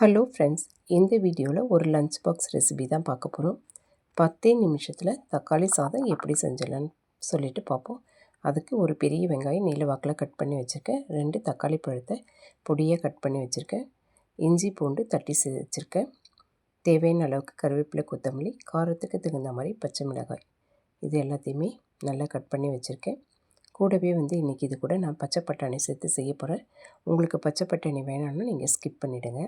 Hello friends, இந்த வீடியோவில் ஒரு லஞ்ச் பாக்ஸ் ரெசிபி தான் பார்க்க போகிறோம். 10 நிமிஷத்தில் தக்காளி சாதம் எப்படி செஞ்சிடலான்னு சொல்லிட்டு பார்ப்போம். அதுக்கு ஒரு பெரிய வெங்காயம் நீல வாக்கில் கட் பண்ணி வச்சுருக்கேன். 2 தக்காளி பழத்தை பொடியாக கட் பண்ணி வச்சுருக்கேன். இஞ்சி பூண்டு தட்டி வச்சுருக்கேன். தேவையான அளவுக்கு கருவேப்பிலை, கொத்தமல்லி, காரத்துக்கு தகுந்த மாதிரி பச்சை மிளகாய், இது எல்லாத்தையுமே நல்லா கட் பண்ணி வச்சுருக்கேன். கூடவே இன்றைக்கி இது கூட நான் பச்சை பட்டாணி சேர்த்து செய்ய போகிறேன். உங்களுக்கு பச்சை பட்டாணி வேணாம்னா நீங்கள் ஸ்கிப் பண்ணிவிடுங்க.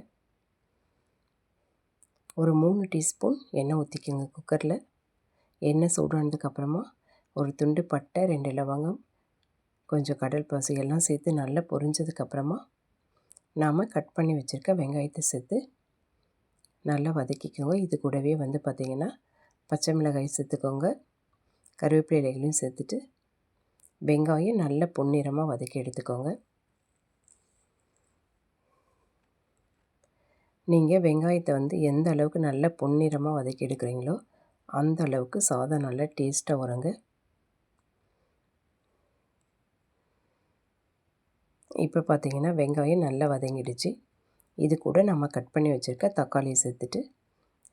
ஒரு 3 டீஸ்பூன் எண்ணெய் ஊற்றிக்கோங்க குக்கரில். எண்ணெய் சூடானதுக்கப்புறமா ஒரு துண்டு பட்டை, 2 லவங்கம், கொஞ்சம் கடல் பாசி எல்லாம் சேர்த்து நல்லா பொரிஞ்சதுக்கப்புறமா நாம் கட் பண்ணி வச்சுருக்க வெங்காயத்தை சேர்த்து நல்லா வதக்கிக்கோங்க. இது கூடவே பார்த்திங்கன்னா பச்சை மிளகாய் சேர்த்துக்கோங்க. கருவேப்பிலை இலைகளையும் சேர்த்துட்டு வெங்காயம் நல்ல பொன்னிறமாக வதக்கி எடுத்துக்கோங்க. நீங்கள் வெங்காயத்தை எந்த அளவுக்கு நல்ல பொன்னிறமாக வதக்கி எடுக்கிறீங்களோ அந்த அளவுக்கு சாதம் நல்லா டேஸ்ட்டாக வருங்க. இப்போ பார்த்திங்கன்னா வெங்காயம் நல்லா வதங்கிடுச்சு. இது கூட நம்ம கட் பண்ணி வச்சுருக்க தக்காளியை சேர்த்துட்டு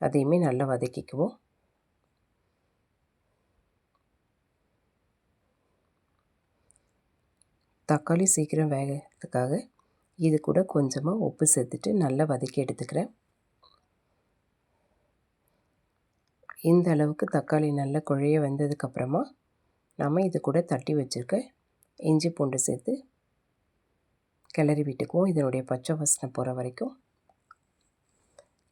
அதையுமே நல்லா வதக்கிக்குவோம். தக்காளி சீக்கிரம் வேகிறதுக்காக இது கூட கொஞ்சமாக உப்பு சேர்த்துட்டு நல்லா வதக்கி எடுத்துக்கிறேன். இந்த அளவுக்கு தக்காளி நல்லா குழைய வந்ததுக்கப்புறமா நம்ம இது கூட தட்டி வச்சுருக்க இஞ்சி பூண்டு சேர்த்து கிளறி விட்டுக்குவோம். இதனுடைய பச்சை வாசனை போகிற வரைக்கும்.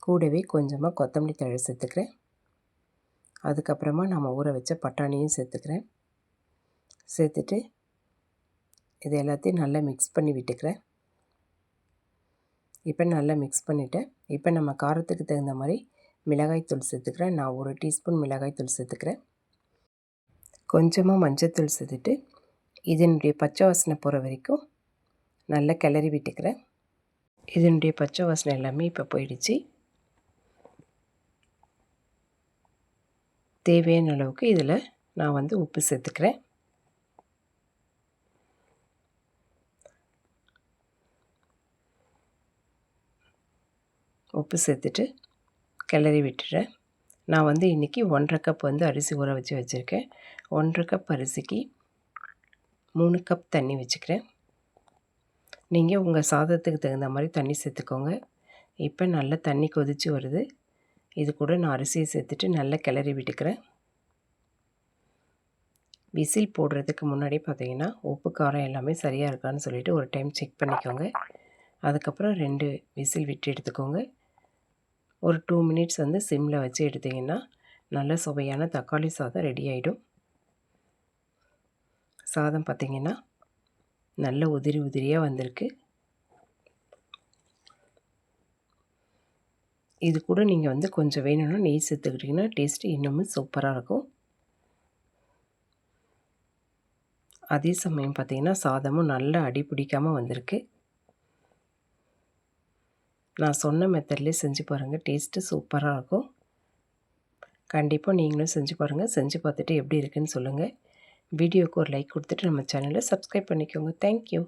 கூடவே கொஞ்சமாக கொத்தமல்லி தழை சேர்த்துக்கிறேன். அதுக்கப்புறமா நம்ம ஊற வச்ச பட்டாணியும் சேர்த்துக்கிறேன். சேர்த்துட்டு இது எல்லாத்தையும் நல்லா மிக்ஸ் பண்ணி விட்டுக்கிறேன். இப்போ நல்லா மிக்ஸ் பண்ணிவிட்டேன். இப்போ நம்ம காரத்துக்கு தகுந்த மாதிரி மிளகாய்த்தூள் சேர்த்துக்கிறேன். நான் 1 டீஸ்பூன் மிளகாய்த்தூள் சேர்த்துக்கிறேன். கொஞ்சமாக மஞ்சள்தூள் சேர்த்துட்டு இதனுடைய பச்சை வாசனை போகிற வரைக்கும் நல்லா கிளறி விட்டுக்கிறேன். இதனுடைய பச்சை வாசனை எல்லாமே இப்போ போயிடுச்சு. தேவையான அளவுக்கு இதில் நான் உப்பு சேர்த்துக்கிறேன். உப்பு சேர்த்துட்டு கிளறி விட்டுறேன். நான் இன்றைக்கி 1.5 கப் அரிசி ஊற வச்சு வச்சுருக்கேன். 1.5 கப் அரிசிக்கு 3 கப் தண்ணி வச்சுக்கிறேன். நீங்கள் உங்கள் சாதத்துக்கு தகுந்த மாதிரி தண்ணி சேர்த்துக்கோங்க. இப்போ நல்லா தண்ணி கொதித்து வருது. இது கூட நான் அரிசியை சேர்த்துட்டு நல்லா கிளறி விட்டுக்கிறேன். விசில் போடுறதுக்கு முன்னாடி பார்த்திங்கன்னா உப்பு காரம் எல்லாமே சரியாக இருக்கான்னு சொல்லிவிட்டு ஒரு டைம் செக் பண்ணிக்கோங்க. அதுக்கப்புறம் 2 விசில் விட்டு எடுத்துக்கோங்க. ஒரு 2 மினிட்ஸ் சிம்மில் வச்சு எடுத்திங்கன்னா நல்ல சுவையான தக்காளி சாதம் ரெடி ஆகிடும். சாதம் பார்த்திங்கன்னா நல்ல உதிரி உதிரியாக வந்திருக்கு. இது கூட நீங்கள் கொஞ்சம் வேணும்னா நெய் சேர்த்துக்கிட்டிங்கன்னா டேஸ்ட்டு இன்னமும் சூப்பராக இருக்கும். அதே சமயம் பார்த்திங்கன்னா சாதமும் நல்லா அடி பிடிக்காமல் வந்திருக்கு. நான் சொன்ன மெத்தட்லேயே செஞ்சு பாருங்கள், டேஸ்ட்டு சூப்பராக இருக்கும். கண்டிப்பாக நீங்களும் செஞ்சு பாருங்கள். செஞ்சு பார்த்துட்டு எப்படி இருக்குன்னு சொல்லுங்கள். வீடியோவுக்கு ஒரு லைக் கொடுத்துட்டு நம்ம சேனலை சப்ஸ்கிரைப் பண்ணிக்கோங்க. தேங்க்யூ.